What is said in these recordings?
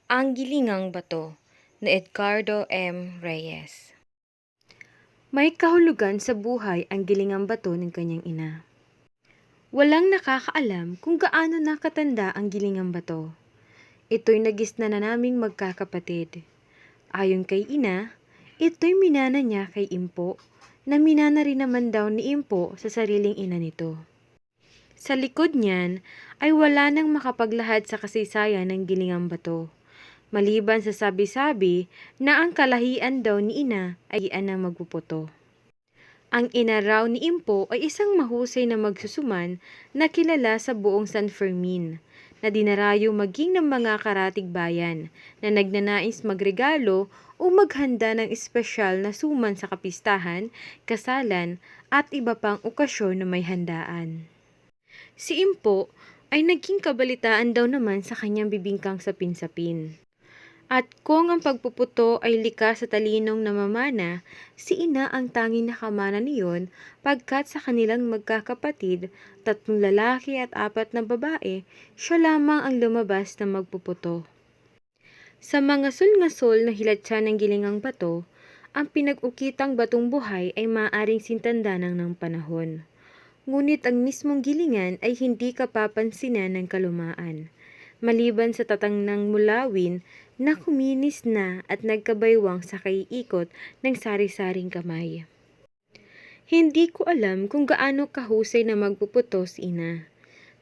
Ang Gilingang Bato ni Edgardo M. Reyes. May kahulugan sa buhay ang gilingang bato ng kanyang ina. Walang nakakaalam kung gaano nakatanda ang gilingang bato. Ito'y nagisna na naming magkakapatid. Ayon kay ina, ito'y minana niya kay Impo, na minana rin naman daw ni Impo sa sariling ina nito. Sa likod niyan ay wala nang makapaglahad sa kasaysayan ng gilingang bato, maliban sa sabi-sabi na ang kalahian daw ni ina ay na magpuputo. Ang ina raw ni Impo ay isang mahusay na magsusuman na kilala sa buong San Fermin, na dinarayo maging ng mga karatig bayan na nagnanais magregalo o maghanda ng espesyal na suman sa kapistahan, kasalan at iba pang okasyon na may handaan. Si Impo ay naging kabalitaan daw naman sa kanyang bibingkang sapin-sapin. At kung ang pagpuputo ay likas sa talinong namamana, si ina ang tanging nakamana niyon pagkat sa kanilang magkakapatid, 3 lalaki at 4 na babae, siya lamang ang lumabas na magpuputo. Sa mga sul-ngasol na hilatsa ng gilingang bato, ang pinag-ukitang batong buhay ay maaaring sintandanang ng panahon. Ngunit ang mismong gilingan ay hindi kapapansinan ng kalumaan, maliban sa tatangnang mulawin na kuminis na at nagkabaywang sa kaiikot ng sari-saring kamay. Hindi ko alam kung gaano kahusay na magpuputo si ina.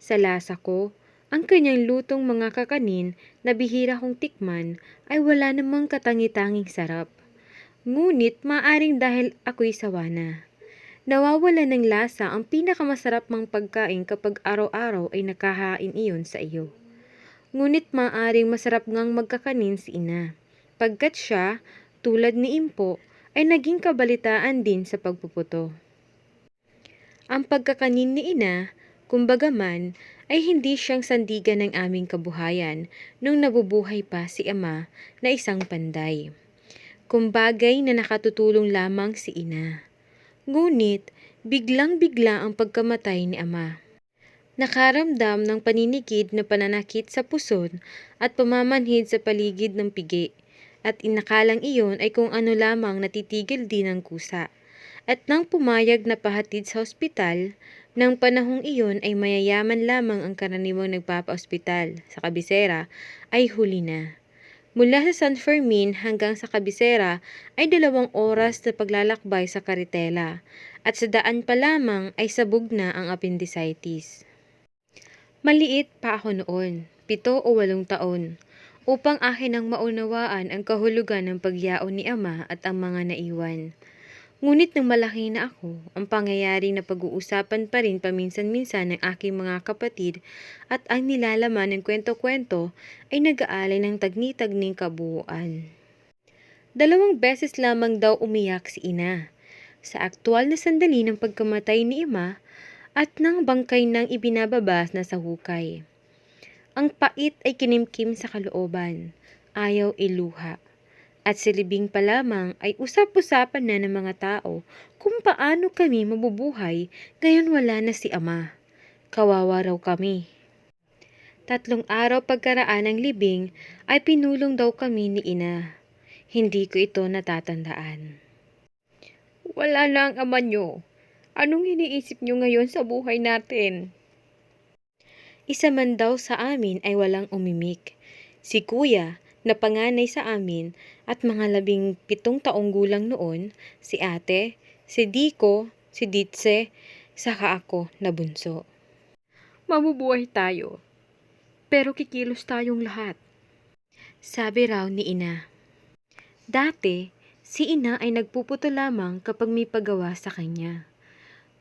Sa lasa ko, ang kanyang lutong mga kakanin na bihira kong tikman ay wala namang katangi-tanging sarap. Ngunit maaring dahil ako'y sawa na. Nawawala ng lasa ang pinakamasarap mang pagkain kapag araw-araw ay nakahain iyon sa iyo. Ngunit maaring masarap ngang magkakanin si ina, pagkat siya, tulad ni Impo, ay naging kabalitaan din sa pagpuputo. Ang pagkakanin ni ina, kumbaga man, ay hindi siyang sandigan ng aming kabuhayan nung nabubuhay pa si ama na isang panday. Kumbagay na nakatutulong lamang si ina. Ngunit, biglang-bigla ang pagkamatay ni ama. Nakaramdam ng paninikid na pananakit sa puson at pamamanhid sa paligid ng pigi, at inakalang iyon ay kung ano lamang natitigil din ng kusa. At nang pumayag na pahatid sa ospital, nang panahong iyon ay mayayaman lamang ang karaniwang nagpapa-ospital sa kabisera, ay huli na. Mula sa San Fermin hanggang sa kabisera ay 2 oras na paglalakbay sa karitela, at sa daan pa lamang ay sabog na ang appendicitis. Maliit pa ako noon, 7 o 8 taon, upang akin ang maunawaan ang kahulugan ng pagyaon ni ama at ang mga naiwan. Ngunit nang malaki na ako, ang pangyayaring na pag-uusapan pa rin paminsan-minsan ng aking mga kapatid at ang nilalaman ng kwento-kwento ay nag-aalay ng tagni-tagning kabuuan. 2 beses lamang daw umiyak si ina, sa aktwal na sandali ng pagkamatay ni ama at ng bangkay nang ibinababas na sa hukay. Ang pait ay kinimkim sa kalooban, ayaw iluha. At sa libing pa lamang ay usap-usapan na ng mga tao kung paano kami mabubuhay ngayon wala na si ama. Kawawa raw kami. 3 araw pagkaraan ng libing ay pinulong daw kami ni ina. Hindi ko ito natatandaan. Wala na ang ama nyo. Anong iniisip nyo ngayon sa buhay natin? Isa man daw sa amin ay walang umimik. Si kuya, na panganay sa amin at mga 17 taong gulang noon, si ate, si Diko, si Ditse, saka ako na bunso. Mabubuhay tayo. Pero kikilos tayong lahat. Sabi raw ni ina. Dati, si ina ay nagpuputo lamang kapag may pagawa sa kanya.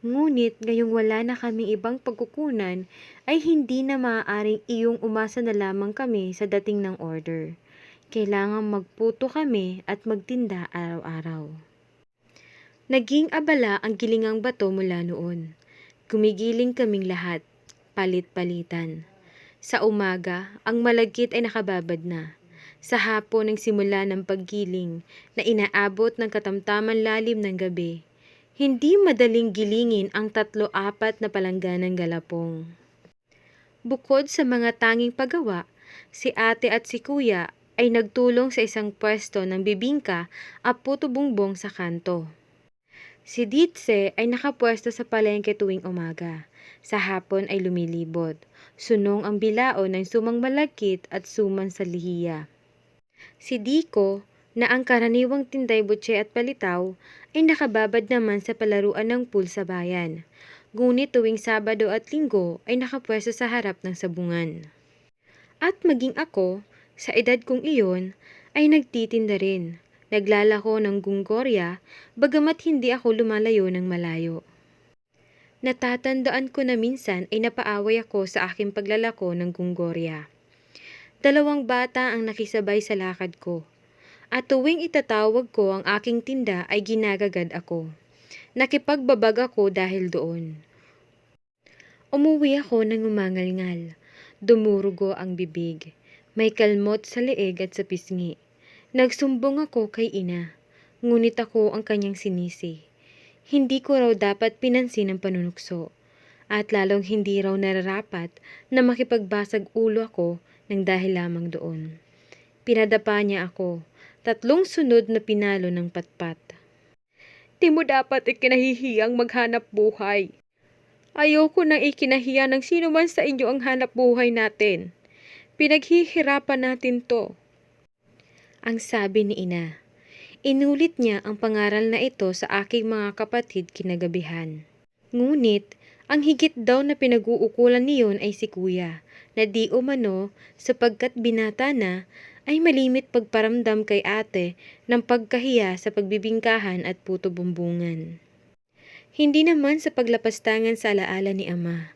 Ngunit ngayong wala na kaming ibang pagkukunan ay hindi na maaaring iyong umasa na lamang kami sa dating ng order. Kailangang magputo kami at magtinda araw-araw. Naging abala ang gilingang bato mula noon. Gumigiling kaming lahat, palit-palitan. Sa umaga, ang malagkit ay nakababad na. Sa hapon ang simula ng paggiling na inaabot ng katamtaman lalim ng gabi. Hindi madaling gilingin ang 3-4 na palangganang galapong. Bukod sa mga tanging paggawa, si ate at si kuya ay nagtulong sa isang pwesto ng bibingka at puto bumbong sa kanto. Si Ditse ay nakapwesto sa palengke tuwing umaga. Sa hapon ay lumilibot. Sunong ang bilao ng sumang malagkit at suman sa lihiya. Si Diko, na ang karaniwang tinday butse at palitaw, ay nakababad naman sa palaruan ng pool sa bayan. Ngunit tuwing Sabado at Linggo ay nakapwesto sa harap ng sabungan. At maging ako, sa edad kong iyon, ay nagtitinda rin. Naglalako ng gunggorya, bagamat hindi ako lumalayo ng malayo. Natatandaan ko na minsan ay napaaway ako sa aking paglalako ng gunggorya. 2 bata ang nakisabay sa lakad ko. At tuwing itatawag ko ang aking tinda ay ginagagad ako. Nakipagbabag ako dahil doon. Umuwi ako ng umangalngal. Dumurugo ang bibig. May kalmot sa leeg at sa pisngi. Nagsumbong ako kay ina, ngunit ako ang kanyang sinisi. Hindi ko raw dapat pinansin ang panunukso, at lalong hindi raw nararapat na makipagbasag ulo ako ng dahil lamang doon. Pinadapa niya ako, 3 sunod na pinalo ng patpat. Di mo dapat ikinahihiyang maghanap buhay. Ayoko nang ikinahiya ng sino man sa inyo ang hanap buhay natin. Pinaghihirapan natin to. Ang sabi ni ina. Inulit niya ang pangaral na ito sa aking mga kapatid kinagabihan. Ngunit, ang higit daw na pinag-uukulan niyon ay si kuya, na di umano, sapagkat binata na, ay malimit pagparamdam kay ate ng pagkahiya sa pagbibingkahan at puto bumbungan. Hindi naman sa paglapastangan sa alaala ni ama.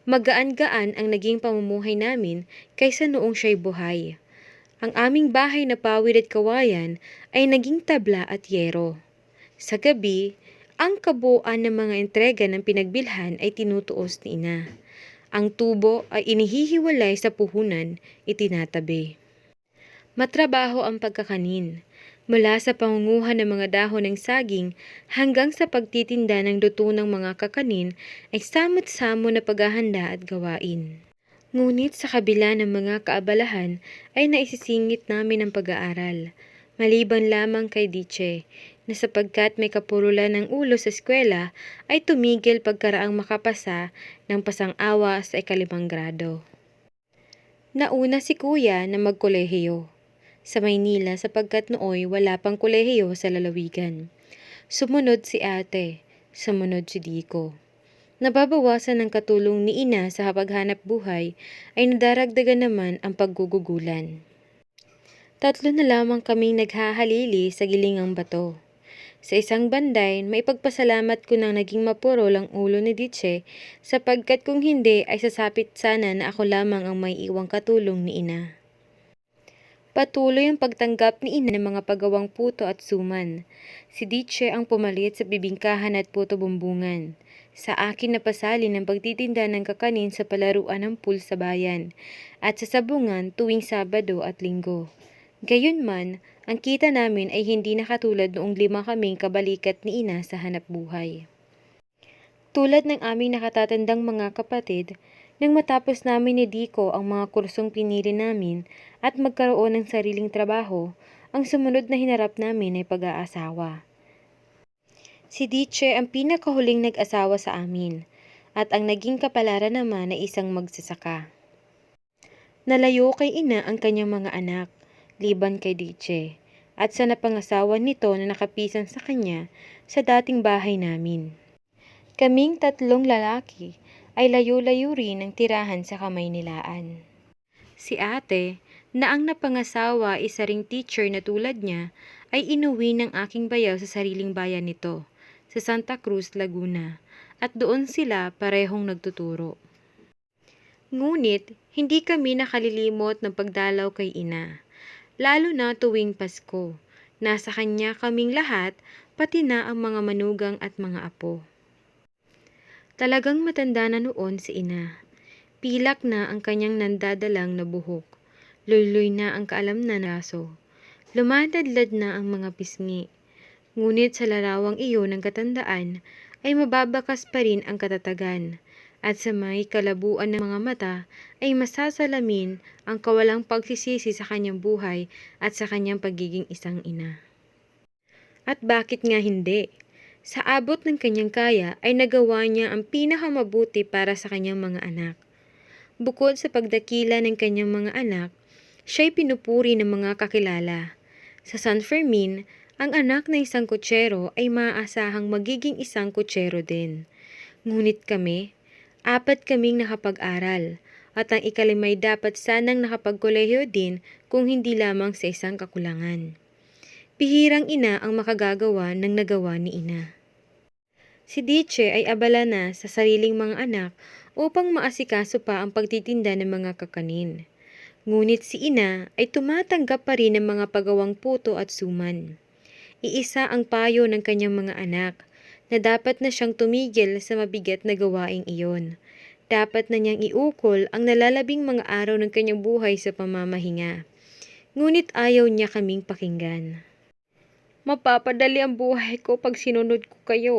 Magaan-gaan ang naging pamumuhay namin kaysa noong siya'y buhay. Ang aming bahay na pawid at kawayan ay naging tabla at yero. Sa gabi, ang kabuuan ng mga entrega ng pinagbilhan ay tinutuos ni ina. Ang tubo ay inihihiwalay sa puhunan, itinatabi. Matrabaho ang pagkakanin, mula sa pangunguha ng mga dahon ng saging hanggang sa pagtitinda ng luto ng mga kakanin ay samot-samo na paghahanda at gawain. Ngunit sa kabila ng mga kaabalahan ay naisisingit namin ang pag-aaral, maliban lamang kay Diche, na sapagkat may kapurulan ng ulo sa eskwela ay tumigil pagkaraang makapasa ng pasang-awa sa 5 grado. Nauna si kuya na magkolehiyo sa Maynila sapagkat nooy wala pang kolehiyo sa lalawigan. Sumunod si ate, sumunod si Diko. Nababawasan ng katulong ni ina sa paghanap buhay ay nadaragdagan naman ang paggugugulan. 3 na lamang kaming naghahalili sa gilingang bato. Sa isang banday, may pagpasalamat ko nang naging mapurol ang ulo ni Diche sapagkat kung hindi ay sasapit sana na ako lamang ang may iwang katulong ni ina. Patuloy ang pagtanggap ni ina ng mga pagawang puto at suman. Si Diche ang pumalit sa bibingkahan at puto bumbungan. Sa akin napasali ng pagtitinda ng kakanin sa palaruan ng pool sa bayan at sa sabungan tuwing Sabado at Linggo. Gayunman, ang kita namin ay hindi na katulad noong 5 kaming kabalikat ni ina sa hanap buhay. Tulad ng aming nakatatandang mga kapatid, nang matapos namin ni Diko ang mga kursong pinili namin at magkaroon ng sariling trabaho, ang sumunod na hinarap namin ay pag-aasawa. Si Diche ang pinakahuling nag-asawa sa amin, at ang naging kapalaran naman ay isang magsasaka. Nalayo kay ina ang kanyang mga anak, liban kay Diche, at sa napangasawa nito na nakapisan sa kanya sa dating bahay namin. Kaming 3 lalaki ay layo-layo rin ang tirahan sa Kamaynilaan. Si ate, na ang napangasawa isa ring teacher na tulad niya, ay inuwi ng aking bayaw sa sariling bayan nito, sa Santa Cruz, Laguna, at doon sila parehong nagtuturo. Ngunit, hindi kami nakalilimot ng pagdalaw kay ina, lalo na tuwing Pasko. Nasa kanya kaming lahat, pati na ang mga manugang at mga apo. Talagang matanda na noon si ina. Pilak na ang kanyang nandadalang na buhok. Luy-luy na ang kaalam na naso. Lumadadlad na ang mga pisngi. Ngunit sa larawang iyon ng katandaan ay mababakas pa rin ang katatagan at sa may kalabuan ng mga mata ay masasalamin ang kawalang pagsisisi sa kanyang buhay at sa kanyang pagiging isang ina. At bakit nga hindi? Sa abot ng kanyang kaya ay nagawa niya ang pinakamabuti para sa kanyang mga anak. Bukod sa pagdakila ng kanyang mga anak, siya'y pinupuri ng mga kakilala. Sa San Fermin, ang anak ng isang kutsero ay maaasahang magiging isang kutsero din. Ngunit kami, 4 kaming nakapag-aral, at ang ikalimay dapat sanang nakapagkolehiyo din kung hindi lamang sa isang kakulangan. Bihirang ina ang makagagawa ng nagawa ni ina. Si Diche ay abala na sa sariling mga anak upang maasikaso pa ang pagtitinda ng mga kakanin. Ngunit si ina ay tumatanggap pa rin ng mga pagawang puto at suman. Iisa ang payo ng kanyang mga anak na dapat na siyang tumigil sa mabigat na gawaing iyon. Dapat na niyang iukol ang nalalabing mga araw ng kanyang buhay sa pamamahinga. Ngunit ayaw niya kaming pakinggan. Mapapadali ang buhay ko pag sinunod ko kayo.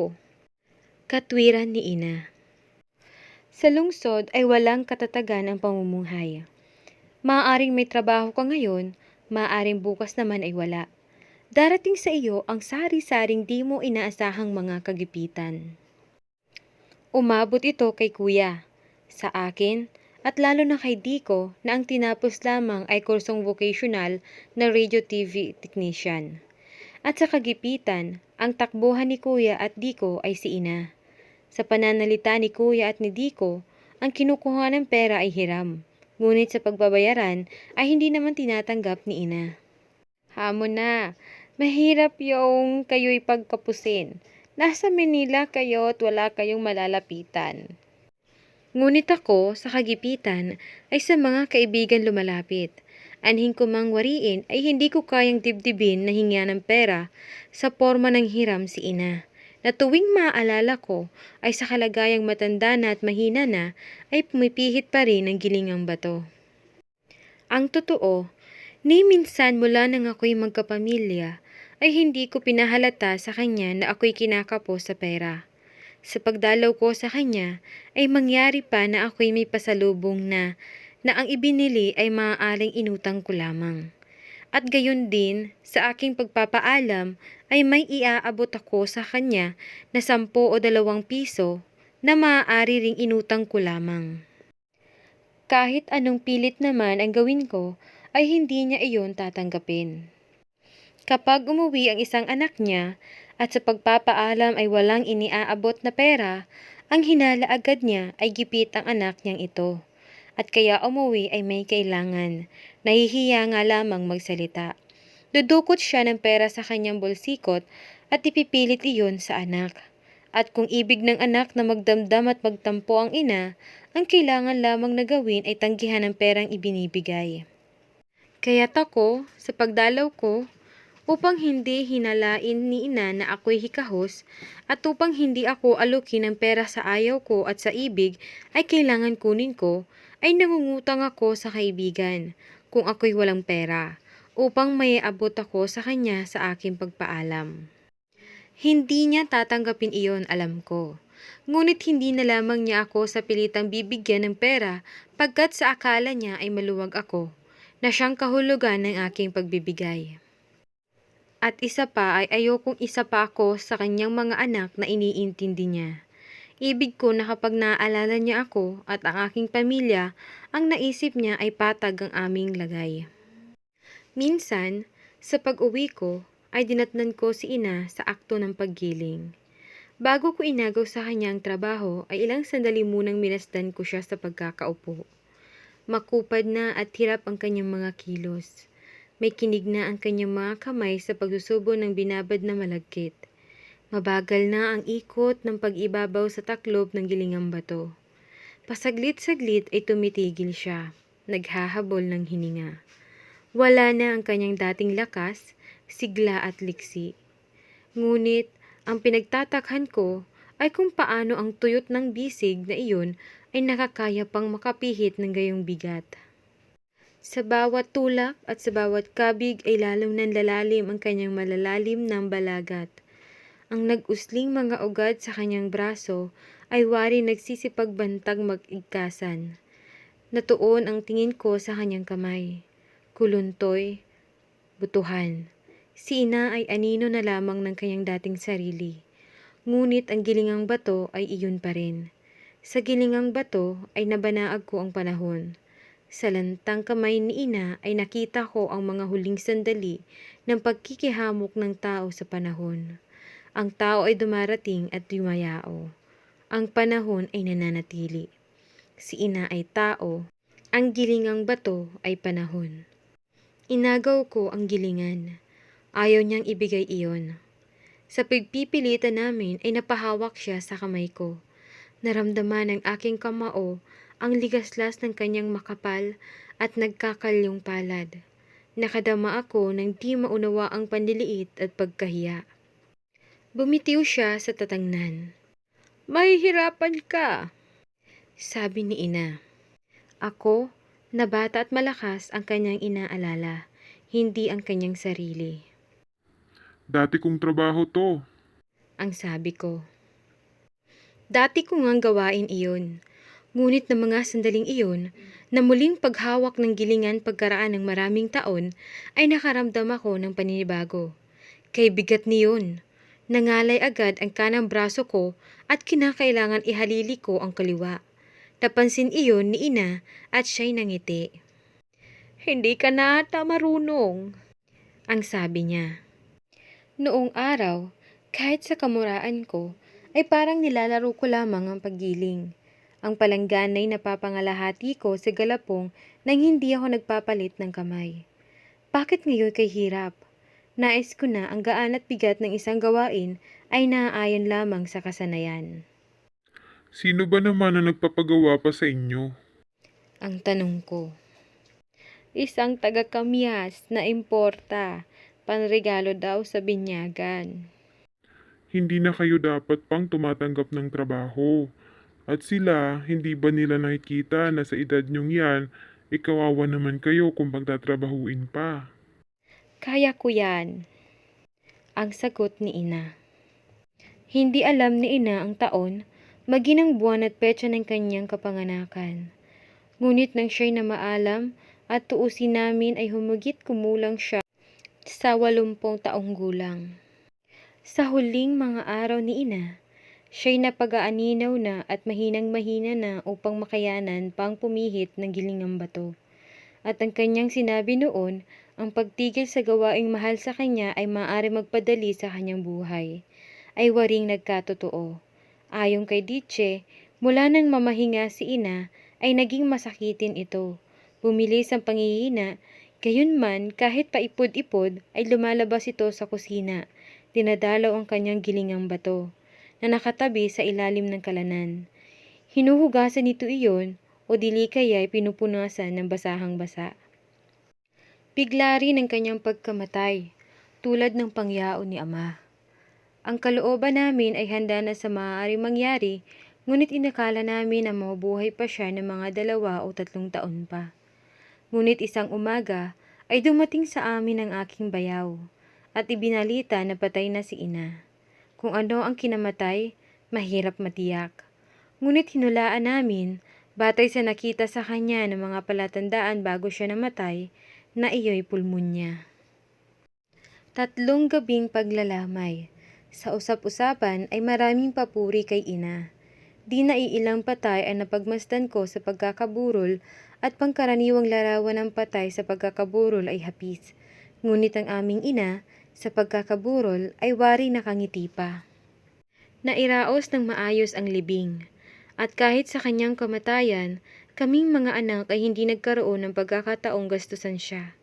Katwiran ni ina. Sa lungsod ay walang katatagan ang pamumuhay. Maaaring may trabaho ka ngayon, maaaring bukas naman ay wala. Darating sa iyo ang sari-saring di mo inaasahang mga kagipitan. Umabot ito kay kuya, sa akin, at lalo na kay Diko na ang tinapos lamang ay kursong vocational na radio TV technician. At sa kagipitan, ang takbuhan ni kuya at Diko ay si ina. Sa pananalita ni kuya at ni Diko, ang kinukuha ng pera ay hiram. Ngunit sa pagbabayaran ay hindi naman tinatanggap ni ina. Hamon na, mahirap yung kayo'y pagkapusin. Nasa Manila kayo at wala kayong malalapitan. Ngunit ako, sa kagipitan, ay sa mga kaibigan lumalapit. Anhin ko mang wariin ay hindi ko kayang dibdibin na hingya ng pera sa forma ng hiram si ina. Na tuwing maaalala ko ay sa kalagayang matanda na at mahina na ay pumipihit pa rin ng gilingang bato. Ang totoo, ni minsan mula nang ako'y magkapamilya ay hindi ko pinahalata sa kanya na ako'y kinakapos sa pera. Sa pagdalaw ko sa kanya ay mangyari pa na ako'y may pasalubong na ang ibinili ay maaaring inutang ko lamang. At gayon din, sa aking pagpapaalam ay may iaabot ako sa kanya na 10 o 2 piso na maaari ring inutang ko lamang. Kahit anong pilit naman ang gawin ko, ay hindi niya iyon tatanggapin. Kapag umuwi ang isang anak niya at sa pagpapaalam ay walang iniaabot na pera, ang hinala agad niya ay gipit ang anak niyang ito. At kaya umuwi ay may kailangan. Nahihiya nga lamang magsalita. Dudukot siya ng pera sa kanyang bolsikot at ipipilit iyon sa anak. At kung ibig ng anak na magdamdam at magtampo ang ina, ang kailangan lamang na gawin ay tanggihan ang perang ibinibigay. Kaya't ako, sa pagdalaw ko, upang hindi hinalain ni ina na ako'y hikahos at upang hindi ako alukin ng pera sa ayaw ko at sa ibig ay kailangan kunin ko, ay nangungutang ako sa kaibigan kung ako'y walang pera upang maiabot ako sa kanya sa aking pagpaalam. Hindi niya tatanggapin iyon, alam ko. Ngunit hindi na lamang niya ako sa pilitang bibigyan ng pera pagkat sa akala niya ay maluwag ako na siyang kahulugan ng aking pagbibigay. At isa pa ay ayokong isa pa ako sa kanyang mga anak na iniintindi niya. Ibig ko na kapag naaalala niya ako at ang aking pamilya, ang naisip niya ay patag ang aming lagay. Minsan, sa pag-uwi ko, ay dinatnan ko si ina sa akto ng paggiling. Bago ko inagaw sa kanya ang trabaho, ay ilang sandali munang minasdan ko siya sa pagkakaupo. Makupad na at hirap ang kanyang mga kilos. May kinig na ang kanyang mga kamay sa pagsusubo ng binabad na malagkit. Mabagal na ang ikot ng pag-ibabaw sa taklob ng gilingang bato. Pasaglit-saglit ay tumitigil siya, naghahabol ng hininga. Wala na ang kanyang dating lakas, sigla at liksi. Ngunit, ang pinagtatakhan ko ay kung paano ang tuyot ng bisig na iyon ay nakakaya pang makapihit ng gayong bigat. Sa bawat tulak at sa bawat kabig ay lalong nanlalalim ang kanyang malalalim ng balagat. Ang nag-usling mga ugat sa kanyang braso ay wari nagsisipagbantag mag-igkasan. Natuon ang tingin ko sa kanyang kamay. Kuluntoy, butuhan. Si ina ay anino na lamang ng kanyang dating sarili. Ngunit ang gilingang bato ay iyon pa rin. Sa gilingang bato ay nabanaag ko ang panahon. Sa lantang kamay ni ina ay nakita ko ang mga huling sandali ng pagkikihamok ng tao sa panahon. Ang tao ay dumarating at yumayao. Ang panahon ay nananatili. Si ina ay tao, ang gilingang bato ay panahon. Inagaw ko ang gilingan. Ayaw niyang ibigay iyon. Sa pagpipilitan namin ay napahawak siya sa kamay ko. Naramdaman ng aking kamao ang ligaslas ng kanyang makapal at nagkakalyong palad. Nakadama ako ng di maunawa ang panliliit at pagkahiya. Bumitiw siya sa tatangnan. Mahihirapan ka. Sabi ni ina. Ako, na bata at malakas ang kanyang inaalala, hindi ang kanyang sarili. Dati kong trabaho to. Ang sabi ko. Dati ko ngang gawain iyon. Ngunit ng mga sandaling iyon, na muling paghawak ng gilingan pagkaraan ng maraming taon, ay nakaramdam ako ng paninibago. Kay bigat niyon. Nangalay agad ang kanang braso ko at kinakailangan ihalili ko ang kaliwa. Napansin iyon ni ina at siya'y nangiti. Hindi ka na ata marunong. Ang sabi niya. Noong araw, kahit sa kamuraan ko, ay parang nilalaro ko lamang ang paggiling. Ang palangganay na papangalahati ko sa galapong nang hindi ako nagpapalit ng kamay. Bakit ngayon kay hirap? Nais ko na ang gaan at bigat ng isang gawain ay naaayon lamang sa kasanayan. Sino ba naman ang nagpapagawa pa sa inyo? Ang tanong ko. Isang taga-kamyas na importa. Panregalo daw sa binyagan. Hindi na kayo dapat pang tumatanggap ng trabaho. At sila, hindi ba nila nakikita na sa edad nyong yan, ikawawa naman kayo kung pagtatrabahuin pa? Kaya ko yan. Ang sagot ni ina. Hindi alam ni ina ang taon, maginang buwan at petsa ng kanyang kapanganakan. Ngunit nang siya'y namaalam at tuusin namin ay humigit kumulang siya sa 80 taong gulang. Sa huling mga araw ni ina, siya'y napag-aaninaw na at mahinang-mahina na upang makayanan pang pumihit ng gilingang bato. At ang kanyang sinabi noon, ang pagtigil sa gawaing mahal sa kanya ay maaari magpadali sa kanyang buhay, ay waring nagkatotoo. Ayon kay Diche, mula nang mamahinga si ina, ay naging masakitin ito. Bumilis ang panghihina, gayunman kahit paipod-ipod ay lumalabas ito sa kusina. Dinadalaw ang kanyang gilingang bato, na nakatabi sa ilalim ng kalanan. Hinuhugasan nito iyon, o dili kaya'y pinupunasan ng basahang-basa. Bigla rin ang kanyang pagkamatay, tulad ng pangyao ni ama. Ang kalooban namin ay handa na sa maaaring mangyari, ngunit inakala namin na mabubuhay pa siya ng mga 2 o 3 taon pa. Ngunit isang umaga ay dumating sa amin ang aking bayaw, at ibinalita na patay na si ina. Kung ano ang kinamatay, mahirap matiyak. Ngunit hinulaan namin, batay sa nakita sa kanya ng mga palatandaan bago siya namatay, na iyo'y pulmonya. 3 gabing paglalamay. Sa usap-usapan ay maraming papuri kay ina. Di naiilang patay ang napagmasdan ko sa pagkakaburol at pangkaraniwang larawan ng patay sa pagkakaburol ay hapis. Ngunit ang aming ina, sa pagkakaburol ay wari nakangiti pa. Nairaos ng maayos ang libing. At kahit sa kanyang kamatayan, kaming mga anak ay hindi nagkaroon ng pagkakataong gastusan siya.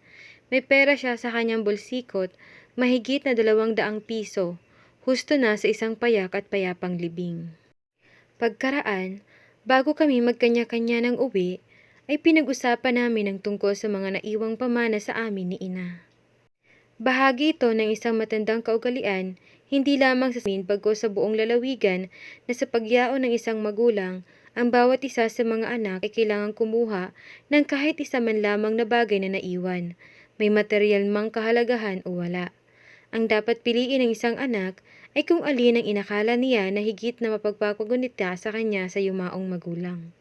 May pera siya sa kanyang bolsikot, mahigit na 200 piso, husto na sa isang payak at payapang libing. Pagkaraan, bago kami magkanya-kanya ng uwi, ay pinag-usapan namin ang tungkol sa mga naiwang pamana sa amin ni ina. Bahagi ito ng isang matandang kaugalian, hindi lamang sa amin bagkus sa buong lalawigan na sa pagyao ng isang magulang, ang bawat isa sa mga anak ay kailangang kumuha ng kahit isa man lamang na bagay na naiwan, may material mang kahalagahan o wala. Ang dapat piliin ng isang anak ay kung alin ang inakala niya na higit na mapagpapagunita sa kanya sa yumaong magulang.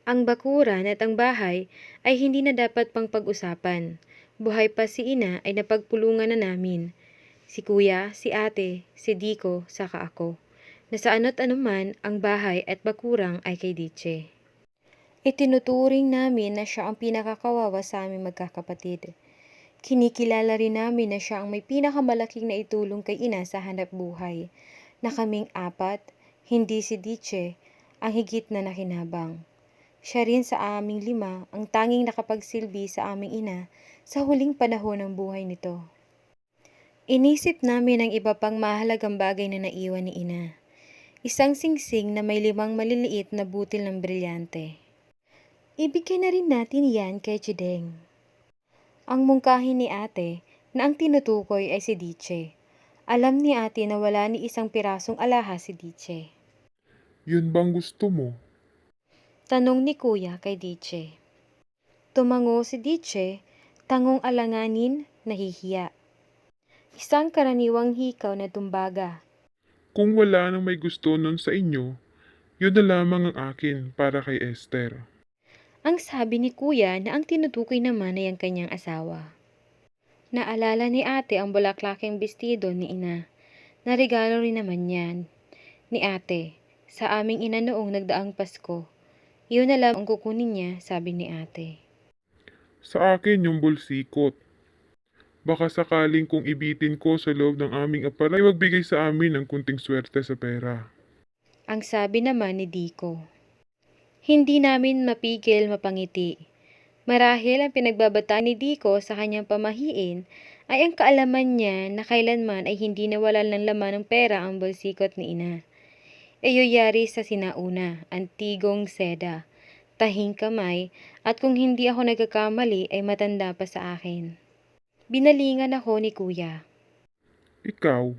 Ang bakuran at ang bahay ay hindi na dapat pang pag-usapan. Buhay pa si ina ay napagpulungan na namin. Si kuya, si ate, si Diko, saka ako. Na sa ano't anuman ang bahay at bakurang ay kay Diche. Itinuturing namin na siya ang pinakakawawa sa aming magkakapatid. Kinikilala rin namin na siya ang may pinakamalaking naitulong kay ina sa hanap buhay. Na kaming apat, hindi si Diche, ang higit na nakinabang. Siya rin sa aming 5 ang tanging nakapagsilbi sa aming ina sa huling panahon ng buhay nito. Inisip namin ang iba pang mahalagang bagay na naiwan ni ina. Isang singsing na may 5 maliliit na butil ng brilyante. Ibigay na rin natin yan kay Chideng. Ang mungkahin ni ate na ang tinutukoy ay si Diche. Alam ni ate na wala ni isang pirasong alahas si Diche. Yun bang gusto mo? Tanong ni kuya kay Diche. Tumango si Diche, tangong alanganin, nahihiya. Isang karaniwang hikaw na tumbaga. Kung wala nang may gusto nun sa inyo, yun na lamang ang akin para kay Esther. Ang sabi ni kuya na ang tinutukoy naman ay ang kanyang asawa. Naalala ni ate ang bulaklaking bestido ni ina. Naregalo rin naman yan ni ate sa aming ina noong nagdaang Pasko. Iyon na lang ang kukunin niya, sabi ni ate. Sa akin yung bulsikot. Baka sakaling kung ibitin ko sa loob ng aming aparay, magbigay sa amin ng kunting swerte sa pera. Ang sabi naman ni Diko. Hindi namin mapigil mapangiti. Marahil ang pinagbabataan ni Diko sa kanyang pamahiin ay ang kaalaman niya na kailanman ay hindi nawalan ng laman ng pera ang bulsikot ni ina. Iyoyari sa sinauna, antigong seda, tahing kamay, at kung hindi ako nagkakamali ay matanda pa sa akin. Binalingan ako ni kuya. Ikaw,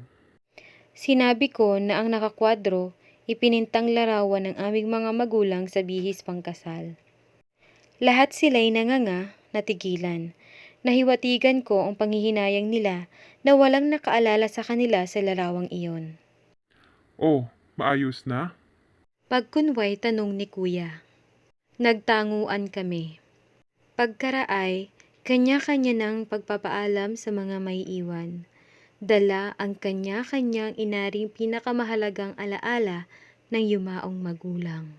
Sinabi ko na ang nakakwadro, ipinintang larawan ng aming mga magulang sa bihis pangkasal. Lahat sila'y nanganga, natigilan. Nahiwatigan ko ang panghihinayang nila na walang nakaalala sa kanila sa larawang iyon. oh, maayos na? Pagkunway tanong ni kuya. Nagtanguan kami. Pagkaraay, kanya-kanya ng pagpapaalam sa mga may iwan. Dala ang kanya-kanyang inaring pinakamahalagang alaala ng yumaong magulang.